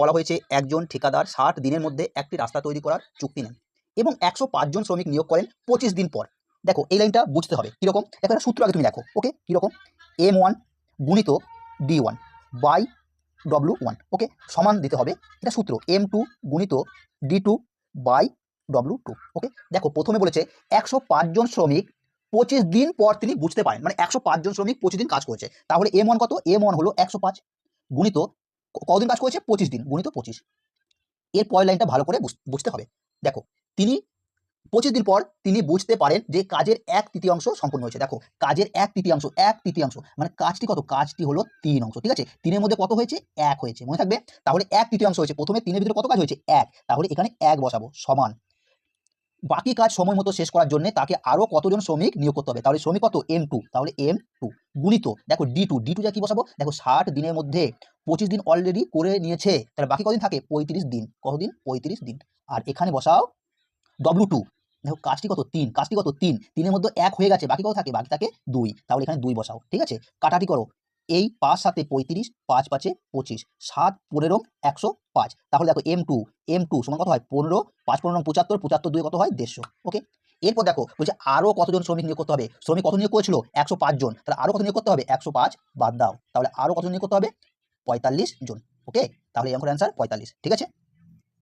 বলা হয়েছে একজন ঠিকাদার 60 দিনের মধ্যে একটি রাস্তা তৈরি করার চুক্তি নেন এবং 105 জন শ্রমিক নিয়োগ করেন 25 দিন পর। দেখো এই লাইনটা বুঝতে হবে কীরকম, দেখো একটা সূত্র আগে তুমি দেখো। ওকে, কীরকম? M1 গুণিত D1 বাই W1, ওকে, সমান দিতে হবে, এটা সূত্র M2 গুণিত D2 বাই W2। ওকে, দেখো প্রথমে বলেছে 105 জন শ্রমিক 25 দিন পর তিনি বুঝতে পারেন, মানে 105 জন শ্রমিক 25 দিন কাজ করেছে, তাহলে M1 কত? M1 হলো 105 গুণিত কতদিন কাজ করেছে? 25 দিন গুণিত 25। এর পরের লাইনটা ভালো করে বুঝতে হবে। দেখো তিনি 25 দিন পর তিনি বুঝতে পারেন যে কাজের 1/3 সম্পূর্ণ হয়েছে। দেখো কাজের 1/3 মানে কাজটি কত? কাজটি হলো 3 অংশ, ঠিক আছে? 3-এর মধ্যে কত হয়েছে? 1 হয়েছে, মনে থাকবে। তাহলে 1/3 হয়েছে, প্রথমে 3-এর ভিতরে কত কাজ হয়েছে? 1, তাহলে এখানে 1 বসাবো, সমান বাকি কাজ সময় মতো শেষ করার জন্য তাকে আরো কতজন শ্রমিক নিয়োগ করতে হবে? তাহলে শ্রমিক কত? M2, তাহলে M2 গুণিত দেখো D2 যা কি বসাবো? দেখো 60 দিনের মধ্যে 25 দিন অলরেডি করে নিয়েছে, তাহলে বাকি কদিন থাকে? 35 দিন। কতদিন? 35 দিন। আর এখানে বসাও W2, দেখো কাজটি কত? 3, কাজটি কত? 3, 3-এর মধ্যে 1 হয়ে গেছে, বাকি কত থাকে? বাকি থাকে 2, তাহলে এখানে 2 বসাও, ঠিক আছে? কাটাটি করো, এই 5 7 35, 5 5 25, 7 15 105, তাহলে দেখো M2 সমান কত হয়? 15, 5 15 75, 75 2 কত হয়? 150। ওকে, এরপর দেখো বলছে আরো কতজন শ্রমিক নিয়োগ করতে হবে? শ্রমিক কত নিয়োগ করেছিল? 105 জন, তাহলে আরো কত নিয়োগ করতে হবে? 105 বাদ দাও, তাহলে আরো কতজন নিয়োগ করতে হবে? 45 জন। ওকে, তাহলে এই অঙ্কের অ্যান্সার 45, ঠিক আছে?